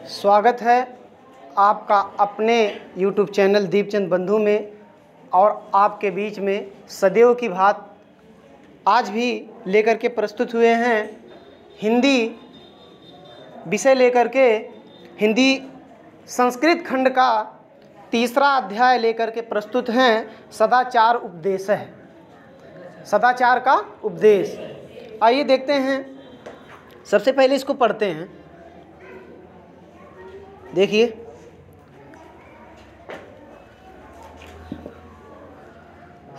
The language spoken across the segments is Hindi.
स्वागत है आपका अपने YouTube चैनल दीपचंद बंधु में। और आपके बीच में सदैव की बात आज भी लेकर के प्रस्तुत हुए हैं। हिंदी विषय लेकर के हिंदी संस्कृत खंड का तीसरा अध्याय लेकर के प्रस्तुत हैं। सदाचार उपदेश है, सदाचार का उपदेश। आइए देखते हैं। सबसे पहले इसको पढ़ते हैं। देखिए,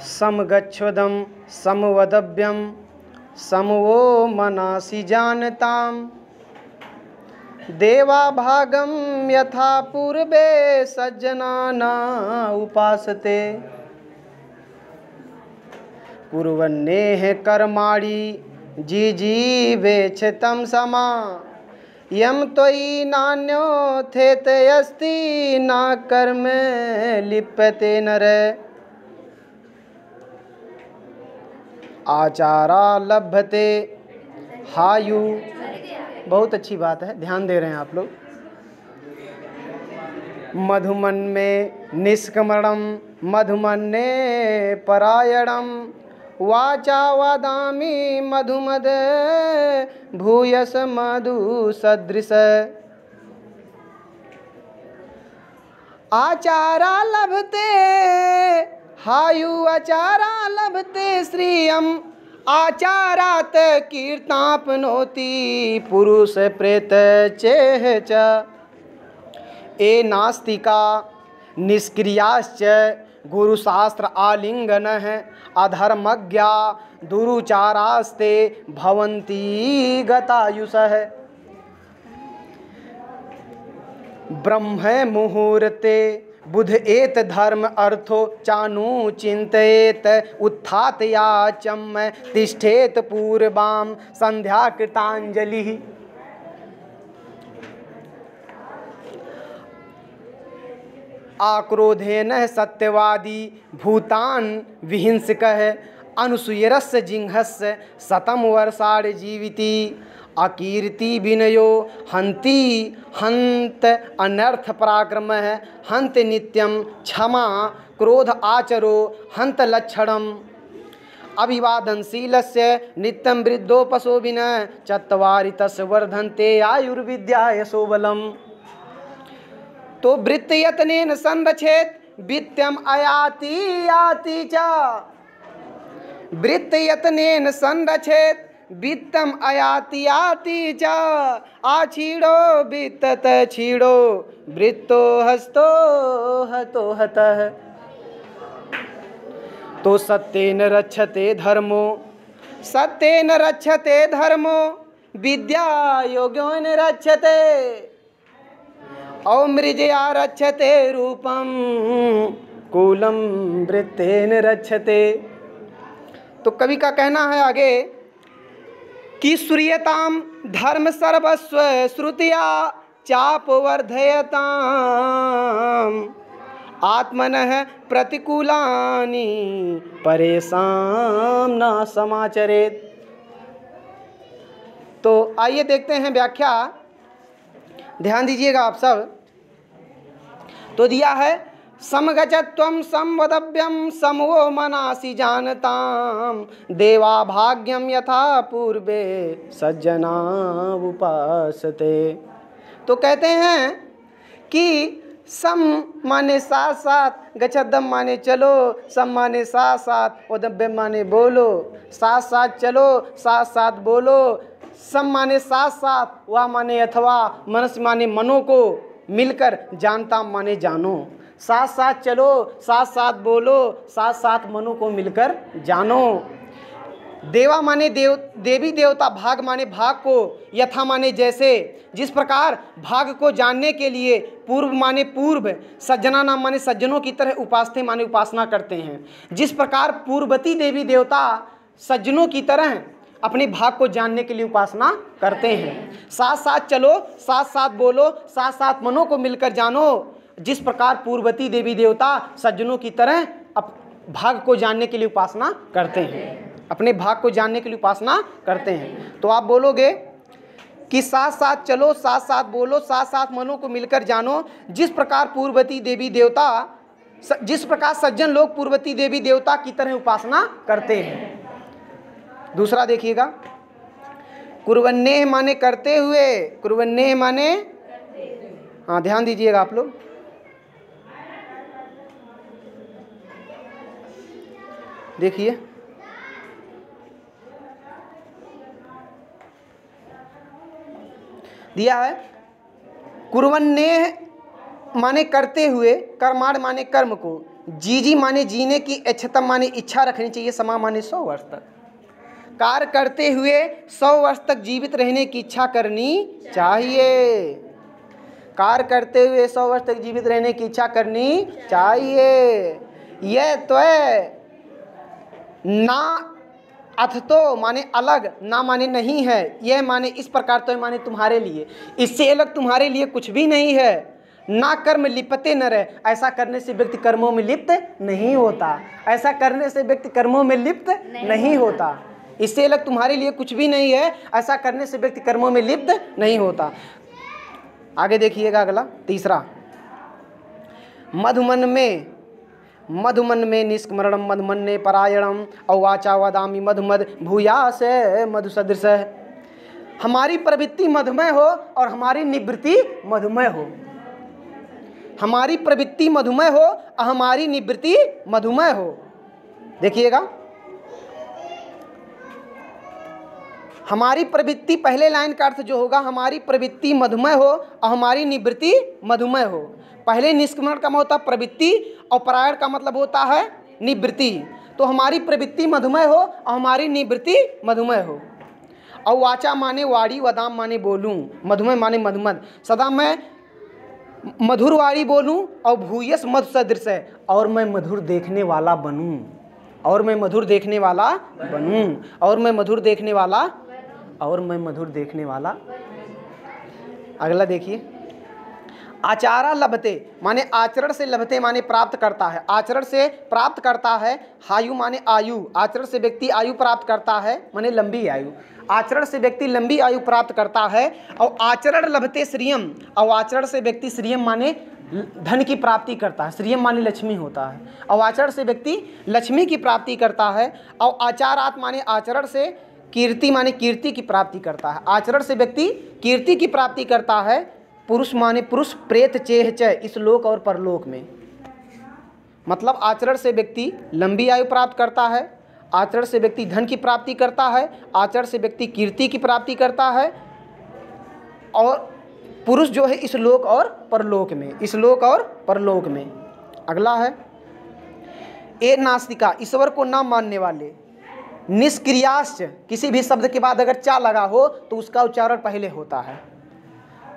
समगच्छोदम समवदभ्यम समवो मनासि जानताम देवा भागम यथा पूर्वे सज्जनाना उपासते कुर्वन्नेह कर्माणि जीजीवेच्छतं समा यम त्वयि नान्योथेतयस्ति न कर्म लिप्यते नर आचारा लभते हायु। बहुत अच्छी बात है, ध्यान दे रहे हैं आप लोग। मधुमन में निष्कमरणम मधुमन्ने परायणम वाचा वदामि मधुमद भूयस मधु सदृश आचारा लभते हायु आचारा लभते श्रियम आचारात कीर्तापनोति पुरुष प्रेत चेह च ए नास्तिका निष्क्रियाश्च गुरुशास्त्र आलिंगन है अधर्मज्ञा दुरुचारास्ते भवन्ति गतायुषः ब्रह्म मुहूर्ते बुध एत धर्म अर्थो चानु चिंतयेत उत्थात याचम तिष्ठेत पूर्वाम संध्या कृतांजलि। आक्रोधेन सत्यवादी भूतान विहिंसकः अनुसूयरस्य जिंहस्य शतम वर्षाण जीविति अकीर्ति विनयो हंति हंत अनर्थ पराक्रमः हंत नित्यम क्षमा क्रोध आचरो हंत लक्षणम अभिवादनशीलस्य नित्यं वृद्धोपशोभिन चत्वारि तस्य वर्धन्ते आयुर्विद्या यशोबलम। तो वृत्त यत्नेन संरक्षेत वित्तम अयाति याति च वृत्त यत्नेन संरक्षेत वित्तम अयाति याति च आछीड़ो वित्तत छीड़ो वृत्तो हस्तो हतो हतः। तो सत्येन रक्षते धर्मो सत्येन रक्षते धर्मो विद्या योग्योन रक्षते औमृजया रक्षते रूपम कूलम वृत्तेन रक्षते। तो कवि का कहना है आगे कि सूर्यताम धर्म सर्वस्व श्रुतिया चाप वर्धयताम आत्मनः प्रतिकूलानि परेशान न समाचरेत। तो आइए देखते हैं व्याख्या, ध्यान दीजिएगा आप सब। तो दिया है समगच्छत्वं समवदभ्यं समवो मनासि जानताम देवा भाग्यम यथा पूर्वे सज्जना उपासते। तो कहते हैं कि सम माने साथ साथ, गच्छद्म माने चलो, सम माने साथ साथ, वदभ्यम माने बोलो, साथ साथ चलो साथ साथ बोलो, सम माने साथ साथ, वह माने अथवा, मनस माने मनो को मिलकर, जानता माने जानो। साथ साथ चलो साथ साथ बोलो साथ साथ मनो को मिलकर जानो। देवा माने देवी देवता, भाग माने भाग को, यथा माने जैसे, जिस प्रकार भाग को जानने के लिए, पूर्व माने पूर्व, सज्जना नाम माने सज्जनों की तरह, उपासते माने उपासना करते हैं। जिस प्रकार पूर्ववती देवी देवता सज्जनों की तरह अपने भाग को जानने के लिए उपासना करते हैं। साथ साथ चलो साथ साथ बोलो साथ साथ मनों को मिलकर जानो। जिस प्रकार पूर्ववती देवी देवता सज्जनों की तरह भाग को जानने के लिए उपासना करते हैं, अपने भाग को जानने के लिए उपासना करते हैं। तो आप बोलोगे कि साथ साथ चलो, साथ साथ बोलो, साथ साथ मनों को मिलकर जानो, जिस प्रकार पूर्ववती देवी देवता, जिस प्रकार सज्जन लोग पूर्ववती देवी देवता की तरह उपासना करते हैं। दूसरा देखिएगा, कुर्वन्नेह माने करते हुए, कुर्वन्नेह माने, हाँ ध्यान दीजिएगा आप लोग, देखिए दिया है, कुर्वन्नेह माने करते हुए, कर्माण माने कर्म को, जीजी माने जीने की, इच्छतम माने इच्छा रखनी चाहिए, समा माने 100 वर्ष तक, कार्य करते हुए 100 वर्ष तक जीवित रहने की इच्छा करनी चाहिए, कार्य करते हुए 100 वर्ष तक जीवित रहने की इच्छा करनी चाहिए। यह तो ना, अथ तो माने अलग, ना माने नहीं है, यह माने इस प्रकार, तो माने तुम्हारे लिए, इससे अलग तुम्हारे लिए कुछ भी नहीं है। ना कर्म लिपते न रहे, ऐसा करने से व्यक्ति कर्मों में लिप्त नहीं होता, ऐसा करने से व्यक्ति कर्मों में लिप्त नहीं होता, इससे अलग तुम्हारे लिए कुछ भी नहीं है, ऐसा करने से व्यक्ति कर्मों में लिप्त नहीं होता। आगे देखिएगा अगला, तीसरा, मधुमन में निष्कमरणम मधुमन्ने परायणम अवाचा वदामि मधुमद भूयास मधु सदृश। हमारी प्रवृत्ति मधुमय हो और हमारी निवृत्ति मधुमय हो, हमारी प्रवृत्ति मधुमय हो और हमारी निवृत्ति मधुमय हो। देखिएगा, हमारी प्रवृत्ति, पहले लाइन का अर्थ जो होगा, हमारी प्रवृत्ति मधुमय हो और हमारी निवृत्ति मधुमय हो। पहले निष्क्रमण का मतलब होता है प्रवृत्ति और परायण का मतलब होता है निवृत्ति। तो हमारी प्रवृत्ति मधुमय हो और हमारी निवृत्ति मधुमय हो। और वाचा माने वाणी, वदाम माने बोलूं, मधुमय माने मधुमद, सदा मैं मधुर वाणी बोलूं और भूयस मधु सदृश है, और मैं मधुर देखने वाला बनूं, और मैं मधुर देखने वाला बनूं, और मैं मधुर देखने वाला, और मैं मधुर देखने वाला। अगला देखिए, आचारा लभते माने आचरण से लभते माने प्राप्त करता है, आचरण से प्राप्त करता है। आयु माने आयु, आचरण से व्यक्ति आयु प्राप्त करता है माने लंबी आयु, आचरण से व्यक्ति लंबी आयु प्राप्त करता है। और आचरण लभते श्रियम, और आचरण से व्यक्ति श्रियम माने धन की प्राप्ति करता है, श्रियम माने लक्ष्मी होता है, और आचरण से व्यक्ति लक्ष्मी की प्राप्ति करता है। और आचारात माने आचरण से, कीर्ति माने कीर्ति की प्राप्ति करता है, आचरण से व्यक्ति कीर्ति की प्राप्ति करता है। पुरुष माने पुरुष प्रेत चेह चय, इस लोक और परलोक में, मतलब आचरण से व्यक्ति लंबी आयु प्राप्त करता है, आचरण से व्यक्ति धन की प्राप्ति करता है, आचरण से व्यक्ति कीर्ति की प्राप्ति करता है, और पुरुष जो है इस लोक और परलोक में, इस लोक और परलोक में। अगला है, ए नास्तिका, ईश्वर को ना मानने वाले, निष्क्रियाश्च, किसी भी शब्द के बाद अगर चा लगा हो तो उसका उच्चारण पहले होता है।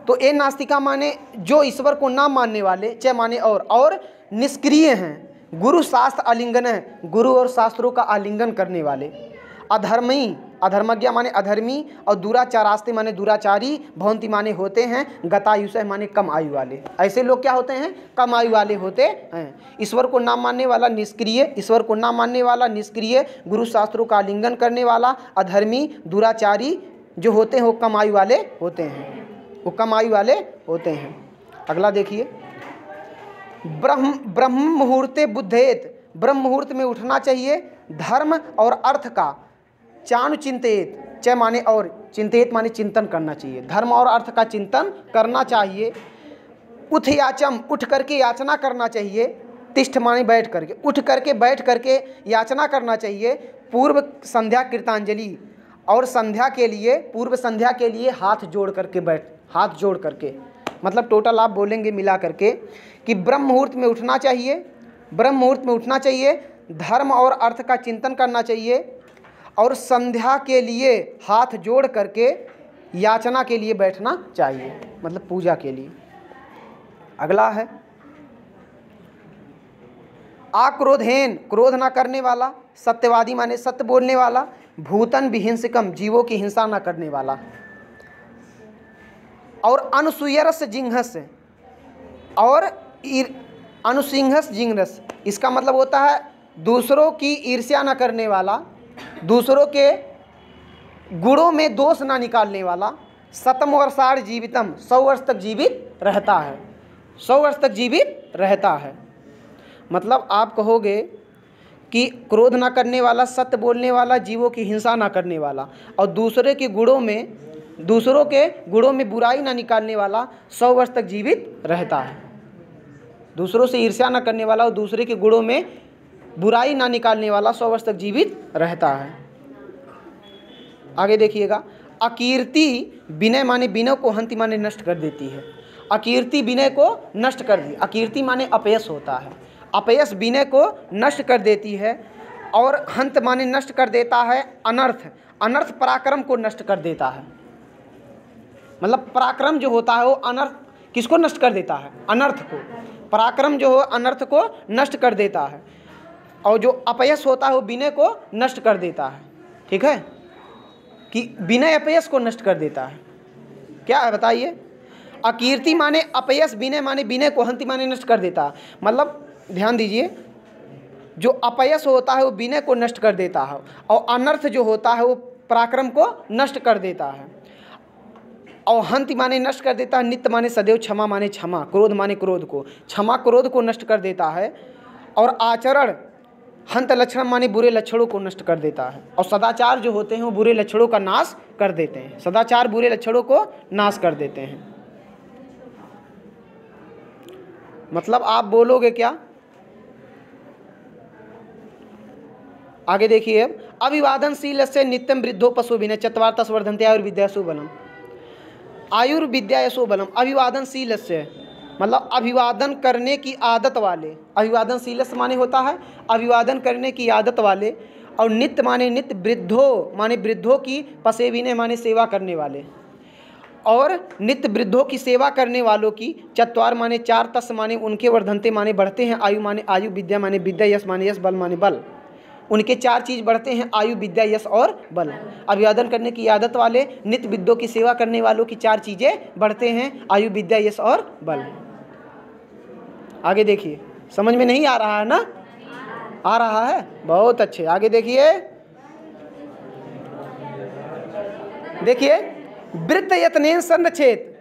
तो ए नास्तिका माने जो ईश्वर को ना मानने वाले, च माने और निष्क्रिय हैं, गुरु शास्त्र आलिंगन है, गुरु और शास्त्रों का आलिंगन करने वाले। अधर्मी, अधर्मज्ञ माने अधर्मी, और दुराचारास्ते माने दुराचारी, भवंती माने होते हैं, गतायुष माने कम आयु वाले। ऐसे लोग क्या होते हैं? कम आयु वाले होते हैं। ईश्वर को ना मानने वाला निष्क्रिय, ईश्वर को ना मानने वाला निष्क्रिय, गुरु शास्त्रों का आलिंगन करने वाला, अधर्मी, दुराचारी जो होते हैं वो कम आयु वाले होते हैं, वो कम आयु वाले होते हैं। अगला देखिए, ब्रह्म मुहूर्ते बुद्धेत, ब्रह्म मुहूर्त में उठना चाहिए, धर्म और अर्थ का चानु चिंतित, च माने और, चिंतित माने चिंतन करना चाहिए, धर्म और अर्थ का चिंतन करना चाहिए। उठ याचम, उठ करके याचना करना चाहिए, तिष्ठ माने बैठ करके, उठ करके बैठ करके याचना करना चाहिए। पूर्व संध्या कृतांजलि, और संध्या के लिए, पूर्व संध्या के लिए हाथ जोड़ करके बैठ, हाथ जोड़ करके, मतलब टोटल आप बोलेंगे मिला करके कि ब्रह्म मुहूर्त में उठना चाहिए, ब्रह्म मुहूर्त में उठना चाहिए, धर्म और अर्थ का चिंतन करना चाहिए, और संध्या के लिए हाथ जोड़ करके याचना के लिए बैठना चाहिए, मतलब पूजा के लिए। अगला है, आक्रोधेन, क्रोध ना करने वाला, सत्यवादी माने सत्य बोलने वाला, भूतन विहिंसकम, जीवों की हिंसा ना करने वाला, और अनुसूयरस जिंघस, और अनुसिंहस जिंघस, इसका मतलब होता है दूसरों की ईर्ष्या ना करने वाला, दूसरों के गुणों में दोष ना निकालने वाला, शतम वर्षाण जीवितम, 100 वर्ष तक जीवित रहता है, 100 वर्ष तक जीवित रहता है। मतलब आप कहोगे कि क्रोध ना करने वाला, सत्य बोलने वाला, जीवों की हिंसा ना करने वाला और दूसरों के गुणों में बुराई ना निकालने वाला 100 वर्ष तक जीवित रहता है। दूसरों से ईर्ष्या ना करने वाला और दूसरे के गुणों में बुराई ना निकालने वाला 100 वर्ष तक जीवित रहता है। आगे देखिएगा, अकीर्ति विनय माने विनय को हंति माने नष्ट कर देती है। अकीर्ति विनय को नष्ट कर दी, अकीर्ति माने अपयश होता है, अपयश विनय को नष्ट कर देती है। और हंत माने नष्ट कर देता है अनर्थ, अनर्थ पराक्रम को नष्ट कर देता है। मतलब पराक्रम जो होता है वो अनर्थ किसको नष्ट कर देता है? अनर्थ को। पराक्रम जो हो अनर्थ को नष्ट कर देता है और जो अपयश होता है वो विनय को नष्ट कर देता है। ठीक है कि विनय अपयश को नष्ट कर देता है। क्या है बताइए? अकीर्ति माने अपयश, विनय माने विनय को, हंति माने नष्ट कर देता है। मतलब ध्यान दीजिए, जो अपयश होता है वो विनय को नष्ट कर देता है और अनर्थ जो होता है वो पराक्रम को नष्ट कर देता है। और हंति माने नष्ट कर देता है, नित्य माने सदैव, क्षमा माने क्षमा, क्रोध माने क्रोध को, क्षमा क्रोध को नष्ट कर देता है। और आचरण हंत लक्षण माने बुरे लक्षणों को नष्ट कर देता है। और सदाचार जो होते हैं वो बुरे लक्षणों का नाश कर देते हैं। सदाचार बुरे लक्षणों को नाश कर देते हैं। मतलब आप बोलोगे क्या? आगे देखिए, अभिवादनशील से नित्यम वृद्धो पशु विनय चत्वारतस वर्धन्ते आयुर्विद्यासु बलम, आयुर्विद्यासु बलम। अभिवादनशील से मतलब अभिवादन करने की आदत वाले, अभिवादनशील माने होता है अभिवादन करने की आदत वाले। और नित्य माने नित्य, वृद्धो माने वृद्धों की, पसे विनय माने सेवा करने वाले। और नित्य वृद्धों की सेवा करने वालों की, चत्वार माने 4, तस माने उनके, वर्धन्ते माने बढ़ते हैं, आयु माने आयु, विद्या माने विद्या, यश माने यश, बल माने बल। उनके 4 चीज़ बढ़ते हैं, आयु, विद्या, यश और बल। अभिवादन करने की आदत वाले, नित्य विद्यों की सेवा करने वालों की 4 चीज़ें बढ़ते हैं, आयु, विद्या, यश और बल। आगे देखिए, समझ में नहीं आ रहा है ना? आ रहा है, बहुत अच्छे। आगे देखिए, देखिए वृत्त यत्नेन संरक्षेत,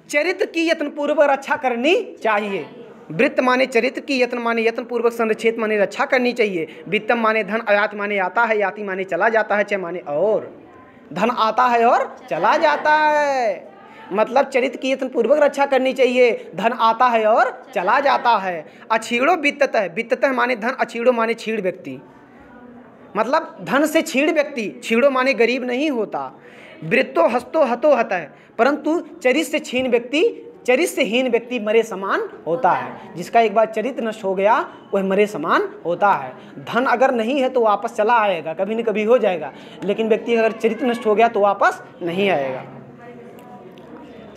चरित्र की यत्न पूर्वक रक्षा करनी चाहिए। वृत्त माने चरित्र की, यत्न माने यत्न पूर्वक, संरक्षित माने रक्षा करनी चाहिए। वित्तम माने धन, आयात माने आता है, याति माने चला जाता है, च माने और, धन आता है और चला जाता है। मतलब चरित्र की यत्न पूर्वक रक्षा करनी चाहिए, धन आता है और चला जाता है। अछीड़ो वित्ततः, वित्ततः माने धन, अछीड़ो माने छीड़ व्यक्ति, मतलब धन से छीड़ व्यक्ति, छीड़ो माने गरीब नहीं होता। वृत्तो हस्तो हतो हत है, परंतु चरित्र से छीन व्यक्ति, चरित्र से हीन व्यक्ति मरे समान होता है। जिसका एक बार चरित्र नष्ट हो गया वह मरे समान होता है। धन अगर नहीं है तो वापस चला आएगा, कभी न कभी हो जाएगा, लेकिन व्यक्ति अगर चरित्र नष्ट हो गया तो वापस नहीं आएगा।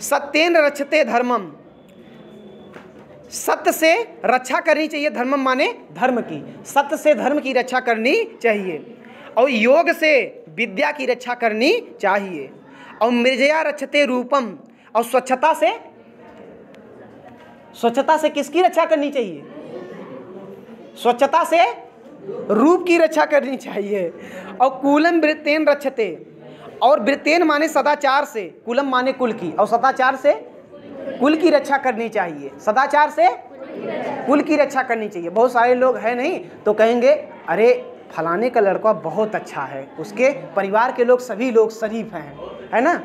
सत्येन रक्षते धर्मम, सत्य से रक्षा करनी चाहिए। धर्मम माने धर्म की, सत्य से धर्म की रक्षा करनी चाहिए। और योग से विद्या की रक्षा करनी चाहिए। और मृजया रक्षते रूपम, और स्वच्छता से किसकी रक्षा करनी चाहिए? स्वच्छता से रूप की रक्षा करनी चाहिए। और कूलम वृत्तेन रक्षते, और वृत्तेन माने सदाचार से, कुलम माने कुल की, और सदाचार से कुल की रक्षा करनी चाहिए। सदाचार से कुल की रक्षा करनी चाहिए। बहुत सारे लोग हैं नहीं तो कहेंगे अरे फलाने का लड़का बहुत अच्छा है, उसके परिवार के लोग सभी लोग शरीफ हैं, है ना?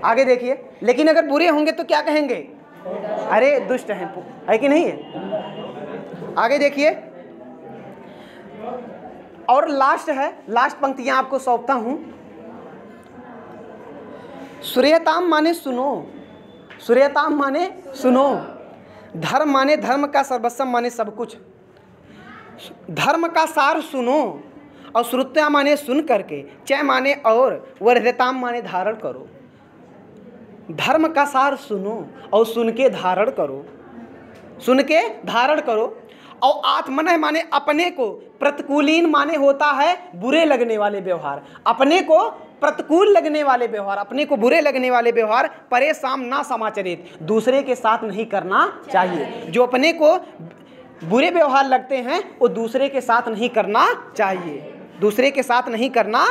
आगे देखिए, लेकिन अगर बुरे होंगे तो क्या कहेंगे? अरे दुष्ट हैं, है कि नहीं है? आगे देखिए, और लास्ट है, लास्ट पंक्तियां आपको सौंपता हूं। सूर्यताम माने सुनो, सूर्यताम माने सुनो, धर्म माने धर्म का सर्वस्व माने सब कुछ, धर्म का सार सुनो। और श्रुत्या माने सुन करके, चय माने और, वर्धताम माने धारण करो। धर्म का सार सुनो और सुन के धारण करो, सुन के धारण करो। और आत्मनः माने अपने को, प्रतिकूलीन माने होता है बुरे लगने वाले व्यवहार, अपने को प्रतिकूल लगने वाले व्यवहार, अपने को बुरे लगने वाले व्यवहार, परेशान ना समाचरित, दूसरे के साथ नहीं करना चाहिए। जो अपने को बुरे व्यवहार लगते हैं वो दूसरे के साथ नहीं करना चाहिए, दूसरे के साथ नहीं करना